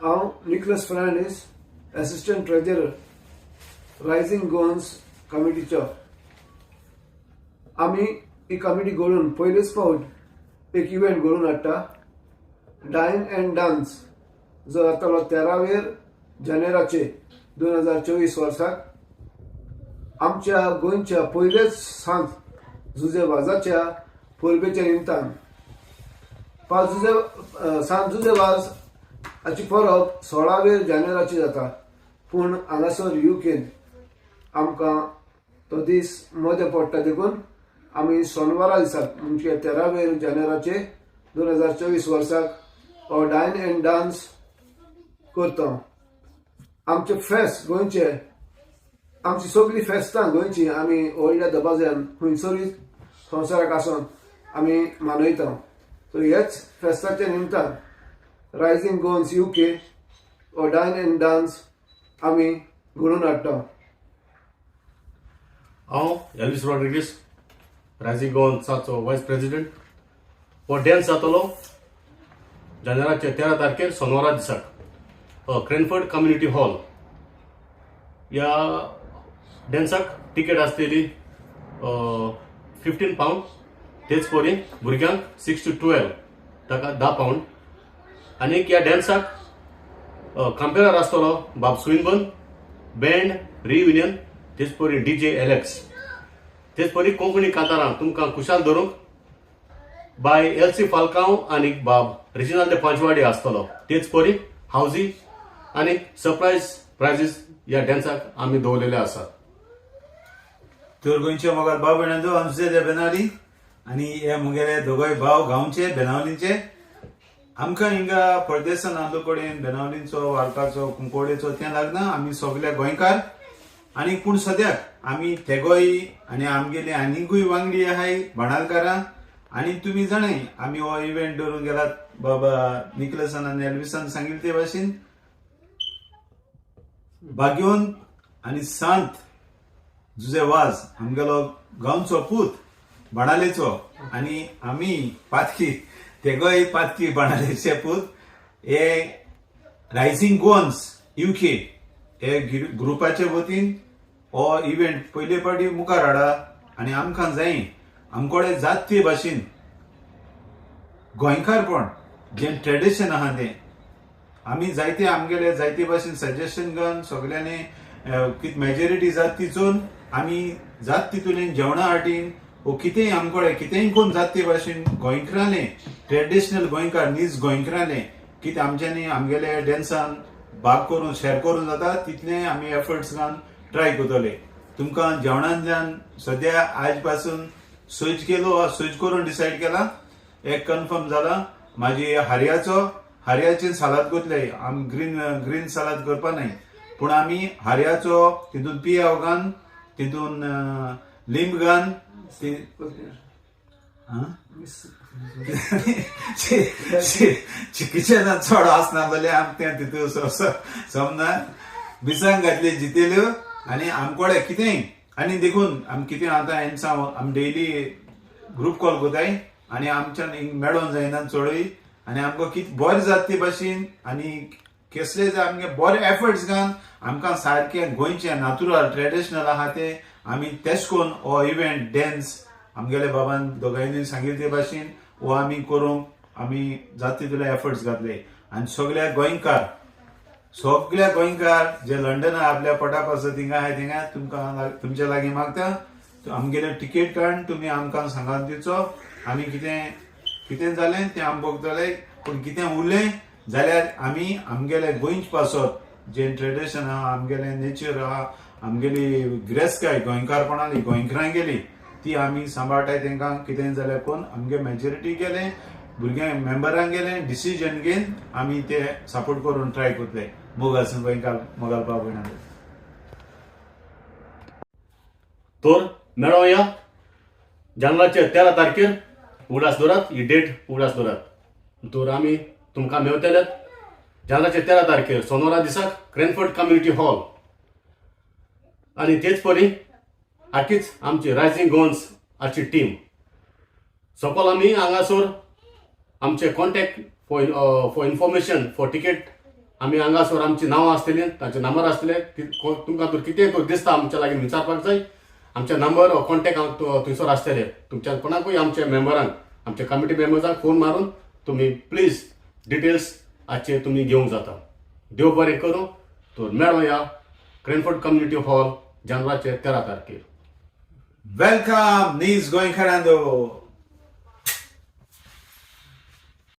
हांव Nicholas Fernandes assistant treasurer Rising Goans कमिटीचो. आमी ही कमिटी घडोवन पयलेच फावट एक इव्हेंट घडोवन हाडटा. डायन अँड डान्स जो जातलो 13 जानेवारीचे 2024 वर्साक आमच्या गोंयच्या पयलेच सांत जुजेबाजाच्या परबेच्या निमतान. सांत जुजेबाज हाची परब 16 जानेवारीची जाता. पूण हांगासर UKन आमकां तो दीस मदें पडटा देखून आमी सोनवारा दिसाक म्हणजे 13 जानेवारीचे 2024 वर्साक हो डायन अँड डान्स करता. आमचे फेस्त गोंयचे आमची सगळी फेस्तां गोंयची आमी व्हडल्या दबाज्यान खंयसरूय संवसाराक आसून आमी मनयता. सो हेच फेस्ताच्या निमतान रायझिंग गोन्स UK हो डायन अँड डान्स आमी घडोवन हाडटा. हांव एल्विस रॉड्रिगीस रायझिंग गोन्साचो वायस प्रेसिडेंट. हो डॅन्स जातलो जानेवारीच्या 13 तारखेर सोनवारा दिसाक क्रेनफर्ड कम्युनिटी हॉल. ह्या डॅन्साक टिकेट आसतली £15. तेच परी भुरग्यांक 6 to 12 ताका £10. आनी ह्या डॅन्साक कंपेरर आसतलो बाब स्विनबर्न, बँड रियुनियन, तेच परी DJ एलेक्स. तेच परी कोंकणी कांतारां तुमकां खुशाल धरूंक बाय LC फाल्कांव आनी बाब रेजिनाल्ड पंचवाडी आसतलो. तेच परी हावजी आनी सरप्रायज प्रायजीस ह्या डॅन्साक आमी दवरलेले आसात. तर गोंयचे मोगाल भाव भयणांचो आमचे बेनावली आनी हे मुगेले दोगोय भाव गांवचे बेनावलींचे. आमकां हिंगा परदेसान आदलो कडेन बेनावलींचो वाळकाचो कुंकोडेचो तें लागना. आमी सगळे गोंयकार आनी पूण सद्याक आमी तेगोय आनी आमगेले आनीकूय वांगडी आहाय बाणालकारां. आनी तुमी जाणाय आमी हो इव्हेंट दवरून गेलात बाबा निकलसान आनी एल्विसान सांगिल्ले ते भाशेन भाग्योन आनी सांत जुजेबाज आमगेलो गांवचो पूत बाणालेचो आनी आमी पातकी तेगोय पातकी बाणालेचे पूत. हे रायझिंग गोन्स UK हे ग्रुपाचे वतीन हो इव्हेंट पयले फावटी मुखार हाडा. आनी आमकां जाय आमकोडे जाती भाशेन गोंयकारपण जे ट्रेडिशन आहा तें आमी जायते आमगेले जायते भाशेन सजेशन घेवन सगळ्यांनी कितें मेजॉरिटी जात तिचून आमी जात तितून जेवणां हाडीन वो कितेंय आमकोडे कितेंय कोण जात ते भाशेन गोंयकारांले ट्रेडिशनल गोंयकार नीज गोंयकारांले कितें आमच्यांनी आमगेले डॅन्सान भाग करून शेअर करून जाता तितले आमी एफर्ट्स घालून ट्राय करतले. तुमकां जेवणान जावन सद्या आज पासून सोयज केलो सोयज करून डिसायड केला. एक कन्फर्म जाला म्हाजी हारयाचे सालाद करतले. आमी ग्रीन सालाद करपा नाय पूण आमी हारयाचो तितून पियाव घान तितून लिंब घान किचनात चड आसना जाल्यार आमी तें तितून समना मिरसांग घातली जितेल्यो आनी आमकोडे कितेंय आनी देखून आमी कितें आतां एन्सा आमी डेली ग्रुप कॉल कोताय आनी आमच्यान मेळोन जायना चडूय आनी आमकां कितें बरें जाता ते भाशेन आनी कसले आमगे बरे एफर्ट्स घालन आमकां सारकें गोंयचें नॅचरल ट्रेडिशनल आहा ते आमी तेश कोन्न हो इव्हेंट डॅन्स आमगेले बाबान दोगांयनी सांगिल्ले ते भाशेन हो आमी करूंक आमी जाता तितले एफर्ट्स घातले. आनी सगळ्या गोंयकार जे लंडनात आपल्या पोटापासून थिंगा आहाय थिंगा तुमकां तुमच्या लागीं मागता आमगेले टिकेट काडून तुमी आमकां सांगात दिवचो. आमी कितें जालें तें आमी भोगतले पूण कितें उरलें जाल्यार आमी आमगेले गोंयच पासत जे ट्रेडिशन आहा आमगेले नेचर आहा आमगेली गिरेस्तकाय गोंयकारपणाली गोंयकारां गेली ती आमी सांबाळटाय. तांकां कितें जाल्यार कोण आमगे मेजॉरिटी गेले भुरग्यां मेंबरांक गेले डिसिजन घेवन आमी ते सपोर्ट करून ट्राय करतले. मोगासून गोंयकार मोगाल भाव भयणां. तर मेळोया जानेवारीच्या 13 तारखेर उगडास दवरात. ही डेट उगडास दवरात. तर आमी तुमकां मेवतले जानेवारीच्या 13 तारखेर सोनवारा दिसाक क्रेनफर्ड कम्युनिटी हॉल. आनी तेच परी आखीच आमची रायझिंग गोन्स आची टीम सकल आमी हांगासर आमचे contact for information for ticket आमी हांगासर आमची नांवां आसतलीं, तांचे नंबर आसतले, तुमकां तर कितें तर दिसता आमच्या लागीं विचारपाक जाय, आमचे नंबर कॉन्टॅक्ट थंयसर आसतले. तुमच्या कोणाकूय आमच्या मेंबरांक, आमच्या कमिटी मेंबर्सांक फोन मारून तुम्ही प्लीज डिटेल्स आजचे तुम्ही घेवंक जाता. देव बरें करूं. तर मेळोया क्रेनफोर्ड कम्युनिटी हॉल जानेवारीचे 13 तारखेर. Welcome, Nis Goenkarando.